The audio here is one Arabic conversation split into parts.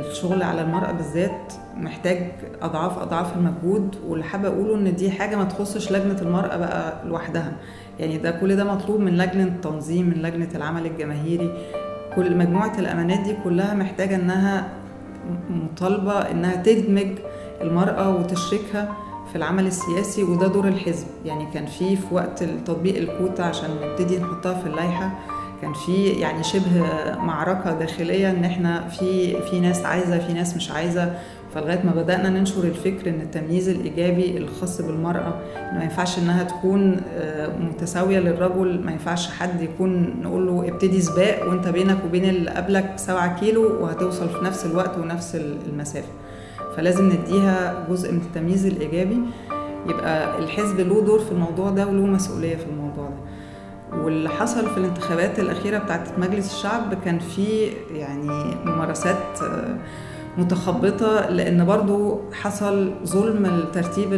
الشغل على المرأة بالذات محتاج أضعاف المجهود، واللي حابة أقوله إن دي حاجة ما تخصش لجنة المرأة بقى لوحدها. يعني كل ده مطلوب من لجنة التنظيم، من لجنة العمل الجماهيري. كل مجموعة الأمانات دي كلها محتاجة إنها مطالبة إنها تدمج المرأة وتشركها في العمل السياسي، وده دور الحزب. يعني كان في وقت تطبيق الكوتا عشان نبتدي نحطها في اللائحة، كان في يعني شبه معركة داخلية ان احنا في ناس عايزة، في ناس مش عايزة. فلغاية ما بدأنا ننشر الفكر ان التمييز الإيجابي الخاص بالمرأة، انه ما ينفعش انها تكون متساوية للرجل، ما ينفعش حد يكون نقول له ابتدي سباق وانت بينك وبين اللي قبلك 7 كيلو وهتوصل في نفس الوقت ونفس المسافة. فلازم نديها جزء من التمييز الإيجابي، يبقى الحزب له دور في الموضوع ده وله مسؤولية في الموضوع ده. واللي حصل في الانتخابات الأخيرة بتاعت مجلس الشعب كان في يعني ممارسات متخبطة، لأن برضو حصل ظلم ترتيب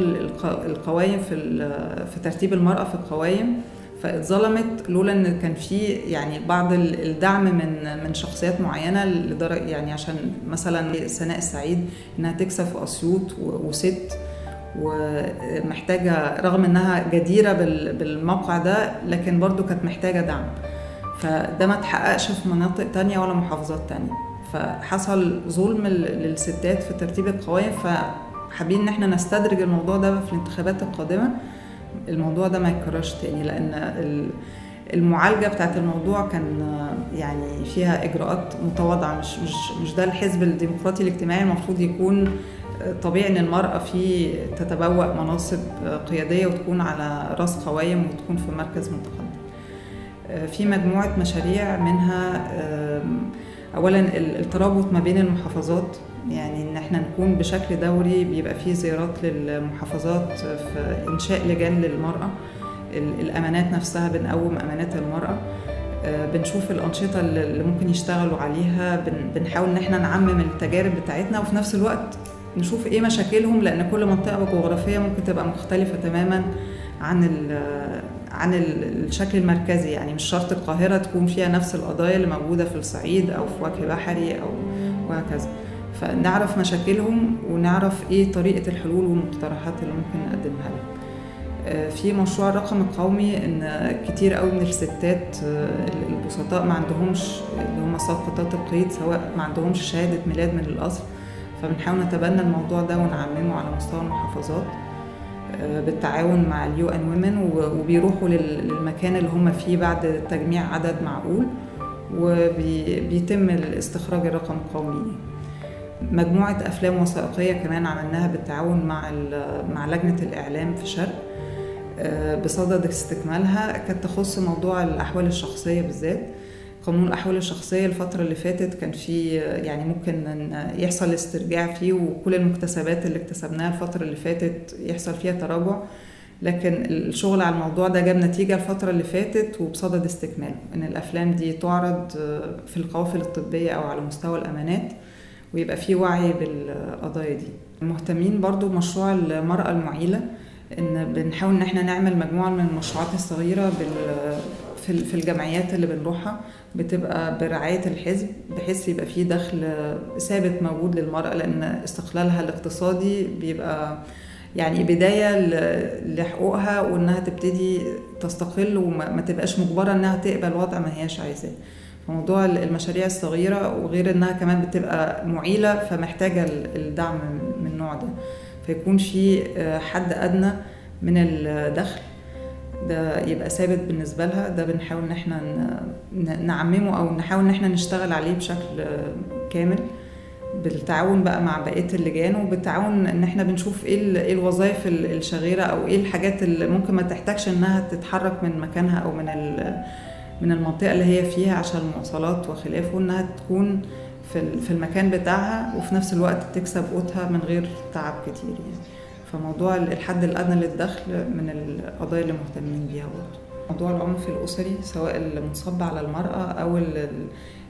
القوائم في ترتيب المرأة في القوائم، فاتظلمت لولا ان كان في يعني بعض الدعم من شخصيات معينه لدرجه، يعني عشان مثلا سناء السعيد انها تكسب في اسيوط وست، ومحتاجه رغم انها جديره بالموقع ده لكن برضو كانت محتاجه دعم. فده ما تحققش في مناطق تانية ولا محافظات تانية، فحصل ظلم للستات في ترتيب القوائم. فحابين ان احنا نستدرج الموضوع ده في الانتخابات القادمه، الموضوع ده ما يتكررش تاني، لان المعالجه بتاعت الموضوع كان يعني فيها اجراءات متواضعه. مش ده الحزب الديمقراطي الاجتماعي المفروض يكون طبيعي ان المراه فيه تتبوأ مناصب قياديه وتكون على راس قوائم وتكون في مركز متقدم. في مجموعه مشاريع منها اولا الترابط ما بين المحافظات، يعني ان احنا نكون بشكل دوري بيبقى فيه زيارات للمحافظات في انشاء لجان للمرأة. الامانات نفسها بنقوم امانات المرأة، بنشوف الانشطة اللي ممكن يشتغلوا عليها، بنحاول ان احنا نعمم التجارب بتاعتنا، وفي نفس الوقت نشوف ايه مشاكلهم، لان كل منطقة جغرافية ممكن تبقى مختلفة تماما عن الشكل المركزي. يعني مش شرط القاهرة تكون فيها نفس القضايا اللي موجودة في الصعيد أو في وجه بحري أو وهكذا. فنعرف مشاكلهم ونعرف إيه طريقة الحلول والمقترحات اللي ممكن نقدمها لهم. في مشروع الرقم القومي، إن كتير قوي من الستات البسطاء ما عندهمش اللي هم ساقطات القيد، سواء ما عندهمش شهادة ميلاد من الأصل، فبنحاول نتبنى الموضوع ده ونعممه على مستوى المحافظات بالتعاون مع اليو ان وومن، وبيروحوا للمكان اللي هم فيه بعد تجميع عدد معقول، وبيتم استخراج الرقم القومي. مجموعة أفلام وثائقية كمان عملناها بالتعاون مع لجنة الإعلام في شرق، بصدد استكمالها، كانت تخص موضوع الأحوال الشخصية بالذات. قانون الأحوال الشخصية الفترة اللي فاتت كان في يعني ممكن يحصل استرجاع فيه، وكل المكتسبات اللي اكتسبناها الفترة اللي فاتت يحصل فيها تراجع، لكن الشغل على الموضوع ده جاب نتيجة الفترة اللي فاتت وبصدد استكماله، إن الأفلام دي تعرض في القوافل الطبية أو على مستوى الأمانات، ويبقى في وعي بالقضايا دي. مهتمين برضو بمشروع المرأة المعيلة، إن بنحاول إن احنا نعمل مجموعة من المشروعات الصغيرة في الجمعيات اللي بنروحها، بتبقى برعاية الحزب، بحيث يبقى فيه دخل ثابت موجود للمرأة، لأن استقلالها الاقتصادي بيبقى يعني بداية لحقوقها، وإنها تبتدي تستقل وما تبقاش مجبرة إنها تقبل وضع ما هياش عايزاه. فموضوع المشاريع الصغيرة، وغير إنها كمان بتبقى معيلة فمحتاجة الدعم من النوع ده، فيكون في حد أدنى من الدخل ده يبقى ثابت بالنسبة لها. ده بنحاول ان احنا نعممه او نحاول ان احنا نشتغل عليه بشكل كامل بالتعاون بقى مع بقية اللجان، وبالتعاون ان احنا بنشوف ايه الوظائف الشغيرة او ايه الحاجات اللي ممكن ما تحتاجش انها تتحرك من مكانها او من المنطقة اللي هي فيها عشان المواصلات وخلافه، انها تكون في المكان بتاعها وفي نفس الوقت تكسب قوتها من غير تعب كتير يعني. فموضوع الحد الأدنى للدخل من القضايا اللي مهتمين بيها برضه. موضوع العنف الأسري سواء المنصب على المرأة أو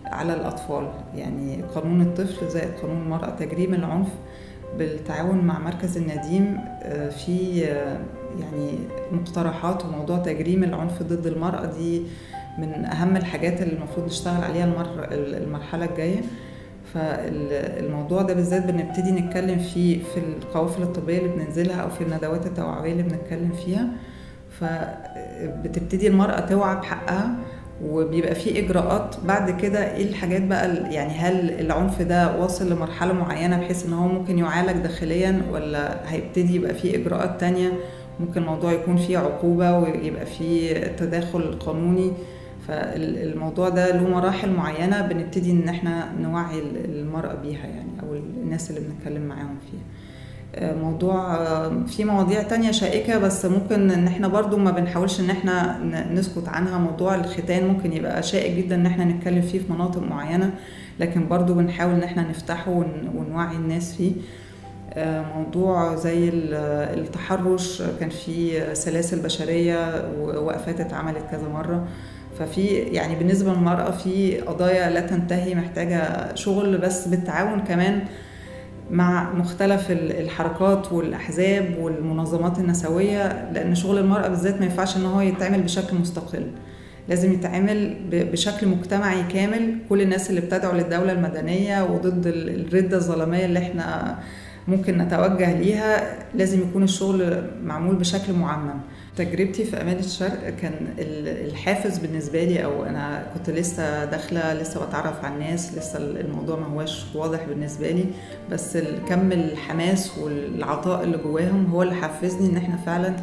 على الأطفال، يعني قانون الطفل زائد قانون المرأة تجريم العنف، بالتعاون مع مركز النديم في يعني مقترحات، وموضوع تجريم العنف ضد المرأة دي من أهم الحاجات اللي المفروض نشتغل عليها المرحلة الجاية. فالموضوع ده بالذات بنبتدي نتكلم فيه في القوافل الطبية اللي بننزلها أو في الندوات التوعوية اللي بنتكلم فيها. فبتبتدي المرأة توعى بحقها، وبيبقى فيه إجراءات بعد كده. إيه الحاجات بقى يعني هل العنف ده واصل لمرحلة معينة بحيث إن هو ممكن يعالج داخليا، ولا هيبتدي يبقى فيه إجراءات تانية؟ ممكن الموضوع يكون فيه عقوبة ويبقى فيه تداخل قانوني. فالموضوع ده له مراحل معينة بنبتدي إن احنا نوعي المرأة بيها يعني، أو الناس اللي بنتكلم معاهم فيها. موضوع في مواضيع تانية شائكة، بس ممكن ان احنا برضو ما بنحاولش ان احنا نسكت عنها. موضوع الختان ممكن يبقى شائك جدا ان احنا نتكلم فيه في مناطق معينة، لكن برضو بنحاول ان احنا نفتحه ونوعي الناس فيه. موضوع زي التحرش، كان في سلاسل بشرية ووقفات اتعملت كذا مرة. ففي يعني بالنسبة للمرأة في قضايا لا تنتهي، محتاجة شغل بس بالتعاون كمان مع مختلف الحركات والأحزاب والمنظمات النسوية، لأن شغل المرأة بالذات ما ينفعش إن هو يتعمل بشكل مستقل، لازم يتعمل بشكل مجتمعي كامل. كل الناس اللي بتدعو للدولة المدنية وضد الردة الظلامية اللي احنا ممكن نتوجه ليها، لازم يكون الشغل معمول بشكل معمم. تجربتي في أمان الشرق كان الحافز بالنسبة لي، أو أنا كنت لسه داخلة لسه بتعرف على الناس، لسه الموضوع ما هواش واضح بالنسبة لي، بس كم الحماس والعطاء اللي جواهم هو اللي حفزني إن احنا فعلا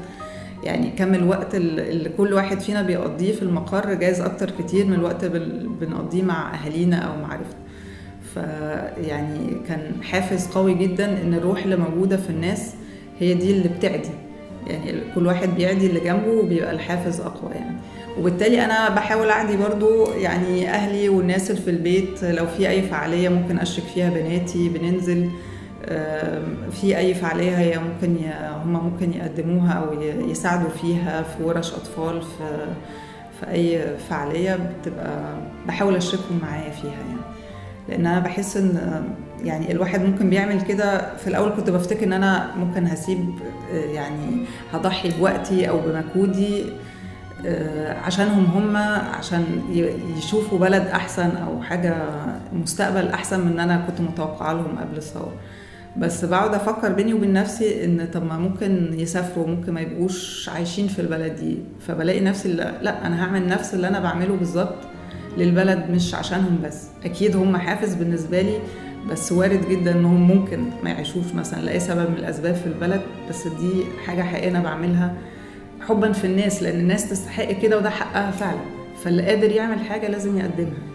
يعني كم الوقت اللي كل واحد فينا بيقضيه في المقر جايز أكتر كتير من الوقت بنقضيه مع أهالينا أو معرفتنا. فيعني كان حافز قوي جدا إن الروح اللي موجودة في الناس هي دي اللي بتعدي، يعني كل واحد بيعدي اللي جنبه وبيبقى الحافز أقوى يعني. وبالتالي أنا بحاول أعدي برضو يعني أهلي والناس اللي في البيت، لو في أي فعالية ممكن أشرك فيها بناتي بننزل في أي فعالية هي هم ممكن يقدموها أو يساعدوا فيها، في ورش أطفال، في أي فعالية بتبقى بحاول أشركهم معايا فيها يعني. لأن أنا بحس إن يعني الواحد ممكن بيعمل كده. في الأول كنت بفتكر إن أنا ممكن هسيب يعني هضحي بوقتي أو بمجهودي عشانهم هم، عشان يشوفوا بلد أحسن أو حاجة مستقبل أحسن من أنا كنت متوقعة لهم قبل الثورة. بس بقعد أفكر بيني وبين نفسي إن طب ما ممكن يسافروا، ممكن ما يبقوش عايشين في البلد دي. فبلاقي نفسي لا، أنا هعمل نفس اللي أنا بعمله بالظبط للبلد، مش عشانهم بس. أكيد هم حافز بالنسبة لي، بس وارد جدا إنهم ممكن ما يعيشوش مثلا لأي سبب من الأسباب في البلد، بس دي حاجة حقيقية أنا بعملها حبا في الناس، لأن الناس تستحق كده وده حقها فعلا. فاللي قادر يعمل حاجة لازم يقدمها.